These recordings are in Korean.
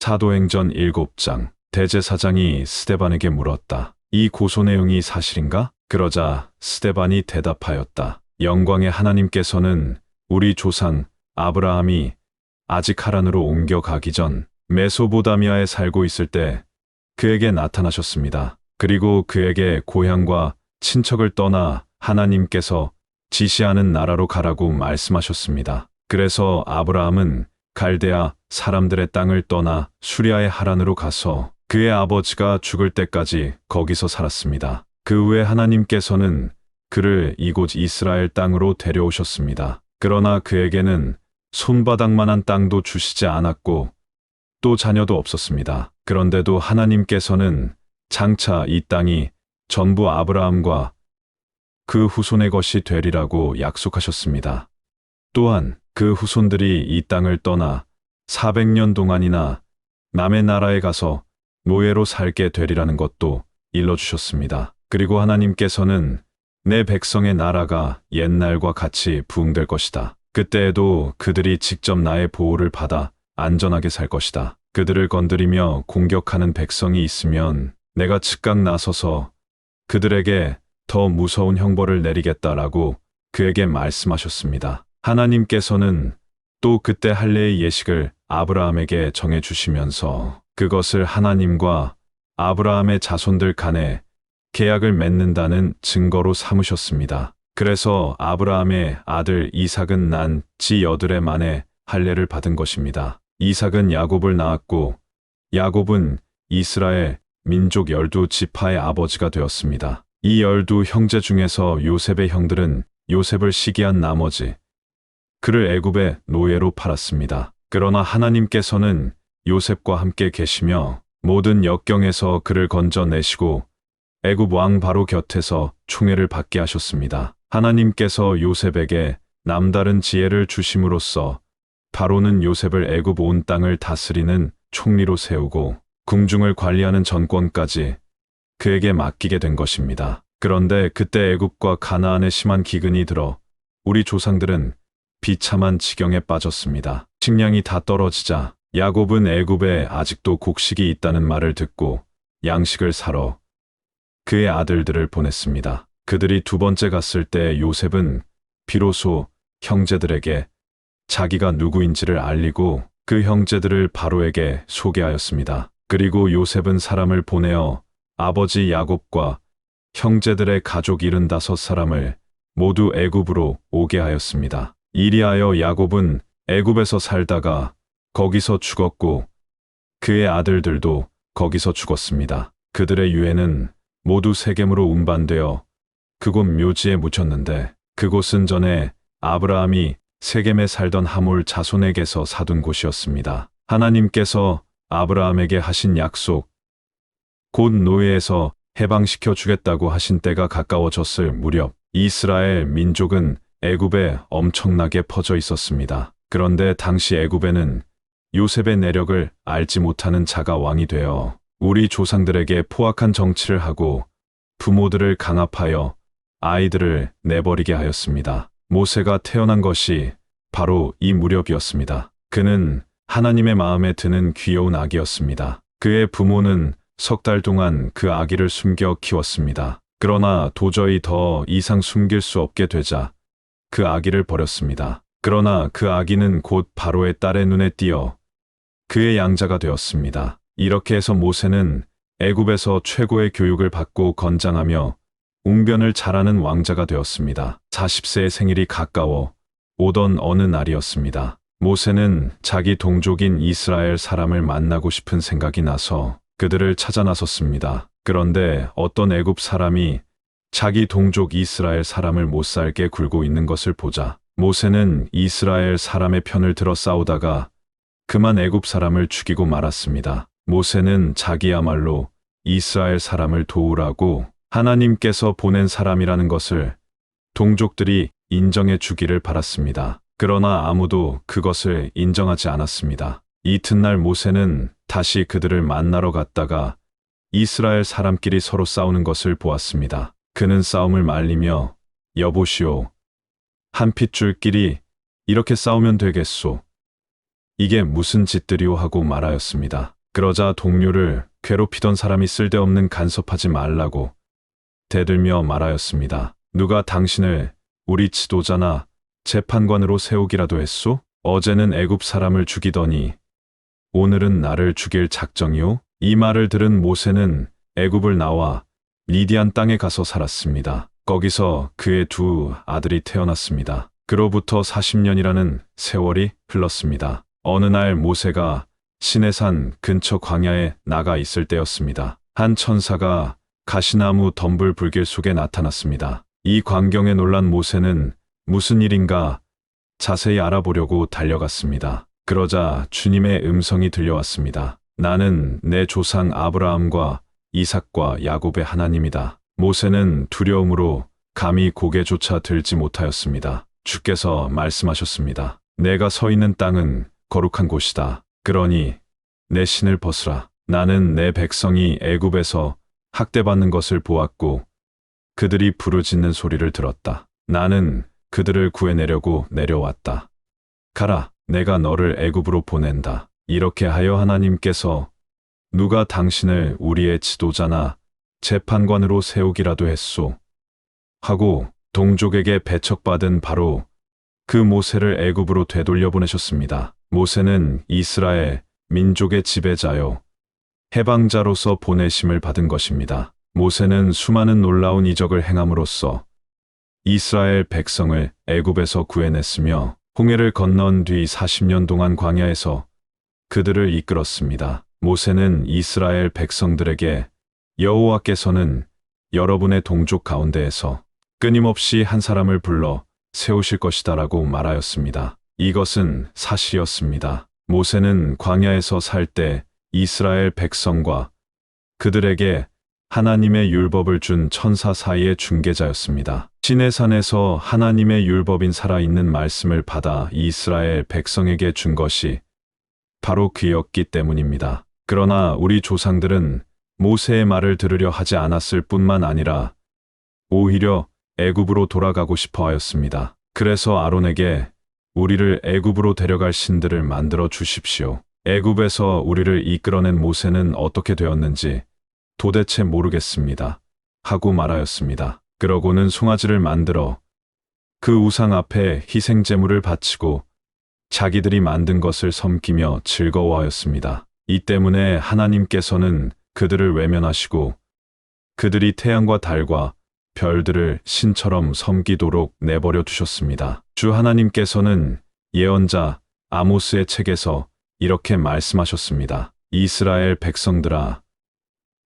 사도행전 7장. 대제사장이 스데반에게 물었다. 이 고소 내용이 사실인가? 그러자 스데반이 대답하였다. 영광의 하나님께서는 우리 조상 아브라함이 아직 하란으로 옮겨가기 전 메소보다미아에 살고 있을 때 그에게 나타나셨습니다. 그리고 그에게 고향과 친척을 떠나 하나님께서 지시하는 나라로 가라고 말씀하셨습니다. 그래서 아브라함은 갈대아 사람들의 땅을 떠나 수리아의 하란으로 가서 그의 아버지가 죽을 때까지 거기서 살았습니다. 그 후에 하나님께서는 그를 이곳 이스라엘 땅으로 데려오셨습니다. 그러나 그에게는 손바닥만한 땅도 주시지 않았고 또 자녀도 없었습니다. 그런데도 하나님께서는 장차 이 땅이 전부 아브라함과 그 후손의 것이 되리라고 약속하셨습니다. 또한 그 후손들이 이 땅을 떠나 400년 동안이나 남의 나라에 가서 노예로 살게 되리라는 것도 일러주셨습니다. 그리고 하나님께서는 내 백성의 나라가 옛날과 같이 부흥될 것이다. 그때에도 그들이 직접 나의 보호를 받아 안전하게 살 것이다. 그들을 건드리며 공격하는 백성이 있으면 내가 즉각 나서서 그들에게 더 무서운 형벌을 내리겠다라고 그에게 말씀하셨습니다. 하나님께서는 또 그때 할례의 예식을 아브라함에게 정해주시면서 그것을 하나님과 아브라함의 자손들 간에 계약을 맺는다는 증거로 삼으셨습니다. 그래서 아브라함의 아들 이삭은 난 지 여드레 만에 할례를 받은 것입니다. 이삭은 야곱을 낳았고 야곱은 이스라엘 민족 12지파의 아버지가 되었습니다. 이 12 형제 중에서 요셉의 형들은 요셉을 시기한 나머지 그를 애굽의 노예로 팔았습니다. 그러나 하나님께서는 요셉과 함께 계시며 모든 역경에서 그를 건져내시고 애굽 왕 바로 곁에서 총애를 받게 하셨습니다. 하나님께서 요셉에게 남다른 지혜를 주심으로써 바로는 요셉을 애굽 온 땅을 다스리는 총리로 세우고 궁중을 관리하는 전권까지 그에게 맡기게 된 것입니다. 그런데 그때 애굽과 가나안에 심한 기근이 들어 우리 조상들은 비참한 지경에 빠졌습니다. 식량이 다 떨어지자 야곱은 애굽에 아직도 곡식이 있다는 말을 듣고 양식을 사러 그의 아들들을 보냈습니다. 그들이 두 번째 갔을 때 요셉은 비로소 형제들에게 자기가 누구인지를 알리고 그 형제들을 바로에게 소개하였습니다. 그리고 요셉은 사람을 보내어 아버지 야곱과 형제들의 가족 75사람을 모두 애굽으로 오게 하였습니다. 이리하여 야곱은 애굽에서 살다가 거기서 죽었고 그의 아들들도 거기서 죽었습니다. 그들의 유해는 모두 세겜으로 운반되어 그곳 묘지에 묻혔는데 그곳은 전에 아브라함이 세겜에 살던 하몰 자손에게서 사둔 곳이었습니다. 하나님께서 아브라함에게 하신 약속, 곧 노예에서 해방시켜 주겠다고 하신 때가 가까워졌을 무렵 이스라엘 민족은 애굽에 엄청나게 퍼져 있었습니다. 그런데 당시 애굽에는 요셉의 내력을 알지 못하는 자가 왕이 되어 우리 조상들에게 포악한 정치를 하고 부모들을 강압하여 아이들을 내버리게 하였습니다. 모세가 태어난 것이 바로 이 무렵이었습니다. 그는 하나님의 마음에 드는 귀여운 아기였습니다. 그의 부모는 석 달 동안 그 아기를 숨겨 키웠습니다. 그러나 도저히 더 이상 숨길 수 없게 되자 그 아기를 버렸습니다. 그러나 그 아기는 곧 바로의 딸의 눈에 띄어 그의 양자가 되었습니다. 이렇게 해서 모세는 애굽에서 최고의 교육을 받고 건장하며 웅변을 잘하는 왕자가 되었습니다. 40세의 생일이 가까워 오던 어느 날이었습니다. 모세는 자기 동족인 이스라엘 사람을 만나고 싶은 생각이 나서 그들을 찾아 나섰습니다. 그런데 어떤 애굽 사람이 자기 동족 이스라엘 사람을 못 살게 굴고 있는 것을 보자 모세는 이스라엘 사람의 편을 들어 싸우다가 그만 애굽 사람을 죽이고 말았습니다. 모세는 자기야말로 이스라엘 사람을 도우라고 하나님께서 보낸 사람이라는 것을 동족들이 인정해 주기를 바랐습니다. 그러나 아무도 그것을 인정하지 않았습니다. 이튿날 모세는 다시 그들을 만나러 갔다가 이스라엘 사람끼리 서로 싸우는 것을 보았습니다. 그는 싸움을 말리며 여보시오, 한 핏줄끼리 이렇게 싸우면 되겠소. 이게 무슨 짓들이오 하고 말하였습니다. 그러자 동료를 괴롭히던 사람이 쓸데없는 간섭하지 말라고 대들며 말하였습니다. 누가 당신을 우리 지도자나 재판관으로 세우기라도 했소? 어제는 애굽 사람을 죽이더니 오늘은 나를 죽일 작정이오? 이 말을 들은 모세는 애굽을 나와 미디안 땅에 가서 살았습니다. 거기서 그의 두 아들이 태어났습니다. 그로부터 40년이라는 세월이 흘렀습니다. 어느 날 모세가 시내산 근처 광야에 나가 있을 때였습니다. 한 천사가 가시나무 덤불 불길 속에 나타났습니다. 이 광경에 놀란 모세는 무슨 일인가 자세히 알아보려고 달려갔습니다. 그러자 주님의 음성이 들려왔습니다. 나는 내 조상 아브라함과 이삭과 야곱의 하나님이다. 모세는 두려움으로 감히 고개조차 들지 못하였습니다. 주께서 말씀하셨습니다. 내가 서 있는 땅은 거룩한 곳이다. 그러니 내 신을 벗으라. 나는 내 백성이 애굽에서 학대받는 것을 보았고 그들이 부르짖는 소리를 들었다. 나는 그들을 구해내려고 내려왔다. 가라, 내가 너를 애굽으로 보낸다. 이렇게 하여 하나님께서 누가 당신을 우리의 지도자나 재판관으로 세우기라도 했소? 하고 동족에게 배척받은 바로 그 모세를 애굽으로 되돌려 보내셨습니다. 모세는 이스라엘 민족의 지배자요 해방자로서 보내심을 받은 것입니다. 모세는 수많은 놀라운 이적을 행함으로써 이스라엘 백성을 애굽에서 구해냈으며 홍해를 건넌 뒤 40년 동안 광야에서 그들을 이끌었습니다. 모세는 이스라엘 백성들에게 여호와께서는 여러분의 동족 가운데에서 끊임없이 한 사람을 불러 세우실 것이다라고 말하였습니다. 이것은 사실이었습니다. 모세는 광야에서 살 때 이스라엘 백성과 그들에게 하나님의 율법을 준 천사 사이의 중개자였습니다. 시내산에서 하나님의 율법인 살아있는 말씀을 받아 이스라엘 백성에게 준 것이 바로 그였기 때문입니다. 그러나 우리 조상들은 모세의 말을 들으려 하지 않았을 뿐만 아니라 오히려 애굽으로 돌아가고 싶어 하였습니다. 그래서 아론에게 우리를 애굽으로 데려갈 신들을 만들어 주십시오. 애굽에서 우리를 이끌어낸 모세는 어떻게 되었는지 도대체 모르겠습니다. 하고 말하였습니다. 그러고는 송아지를 만들어 그 우상 앞에 희생 제물을 바치고 자기들이 만든 것을 섬기며 즐거워하였습니다. 이 때문에 하나님께서는 그들을 외면하시고 그들이 태양과 달과 별들을 신처럼 섬기도록 내버려 두셨습니다. 주 하나님께서는 예언자 아모스의 책에서 이렇게 말씀하셨습니다. 이스라엘 백성들아,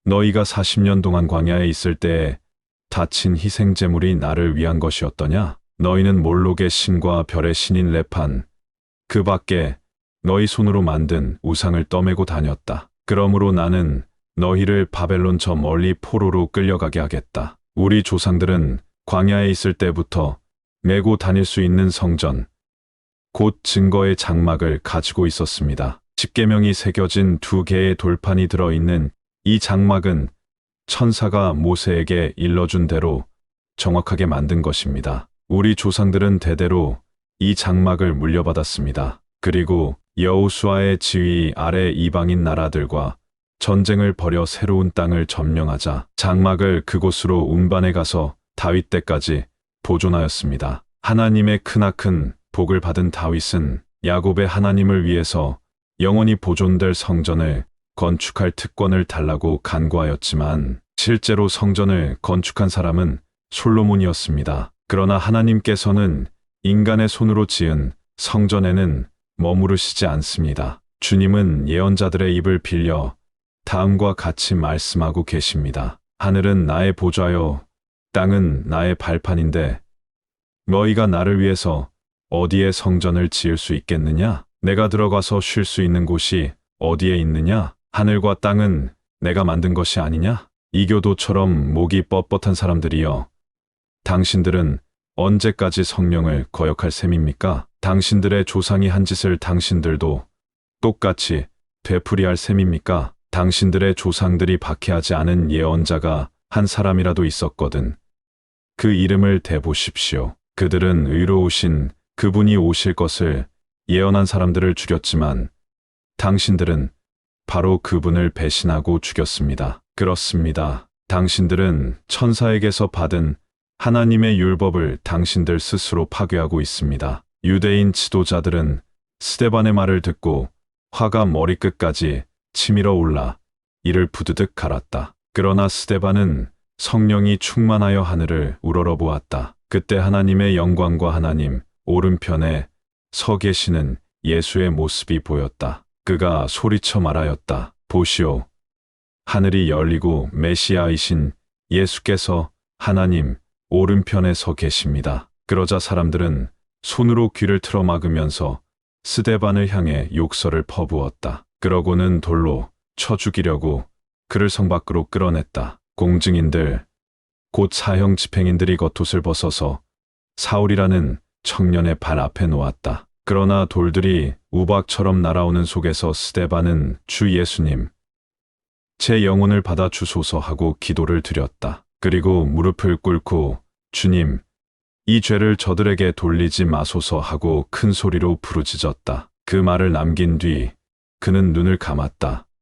너희가 40년 동안 광야에 있을 때에 바친 희생 제물이 나를 위한 것이었더냐? 너희는 몰록의 신과 별의 신인 레판, 그 밖에 너희 손으로 만든 우상을 떠매고 다녔다. 그러므로 나는 너희를 바벨론 저 멀리 포로로 끌려가게 하겠다. 우리 조상들은 광야에 있을 때부터 메고 다닐 수 있는 성전, 곧 증거의 장막을 가지고 있었습니다. 십계명이 새겨진 2개의 돌판이 들어있는 이 장막은 천사가 모세에게 일러준 대로 정확하게 만든 것입니다. 우리 조상들은 대대로 이 장막을 물려받았습니다. 그리고 여호수아의 지휘 아래 이방인 나라들과 전쟁을 벌여 새로운 땅을 점령하자 장막을 그곳으로 운반해 가서 다윗 때까지 보존하였습니다. 하나님의 크나큰 복을 받은 다윗은 야곱의 하나님을 위해서 영원히 보존될 성전을 건축할 특권을 달라고 간구하였지만 실제로 성전을 건축한 사람은 솔로몬이었습니다. 그러나 하나님께서는 인간의 손으로 지은 성전에는 머무르시지 않습니다. 주님은 예언자들의 입을 빌려 다음과 같이 말씀하고 계십니다. 하늘은 나의 보좌요, 땅은 나의 발판인데 너희가 나를 위해서 어디에 성전을 지을 수 있겠느냐? 내가 들어가서 쉴 수 있는 곳이 어디에 있느냐? 하늘과 땅은 내가 만든 것이 아니냐? 이교도처럼 목이 뻣뻣한 사람들이여, 당신들은 언제까지 성령을 거역할 셈입니까? 당신들의 조상이 한 짓을 당신들도 똑같이 되풀이할 셈입니까? 당신들의 조상들이 박해하지 않은 예언자가 한 사람이라도 있었거든. 그 이름을 대보십시오. 그들은 의로우신 그분이 오실 것을 예언한 사람들을 죽였지만 당신들은 바로 그분을 배신하고 죽였습니다. 그렇습니다. 당신들은 천사에게서 받은 하나님의 율법을 당신들 스스로 파괴하고 있습니다. 유대인 지도자들은 스데반의 말을 듣고 화가 머리끝까지 치밀어 올라 이를 부드득 갈았다. 그러나 스데반은 성령이 충만하여 하늘을 우러러보았다. 그때 하나님의 영광과 하나님 오른편에 서 계시는 예수의 모습이 보였다. 그가 소리쳐 말하였다. 보시오. 하늘이 열리고 메시아이신 예수께서 하나님 오른편에 서 계십니다. 그러자 사람들은 손으로 귀를 틀어 막으면서 스데반을 향해 욕설을 퍼부었다. 그러고는 돌로 쳐 죽이려고 그를 성 밖으로 끌어냈다. 공증인들, 곧 사형 집행인들이 겉옷을 벗어서 사울이라는 청년의 발 앞에 놓았다. 그러나 돌들이 우박처럼 날아오는 속에서 스데반은 주 예수님, 제 영혼을 받아 주소서 하고 기도를 드렸다. 그리고 무릎을 꿇고 주님, 이 죄를 저들에게 돌리지 마소서 하고 큰 소리로 부르짖었다. 그 말을 남긴 뒤 그는 눈을 감았다.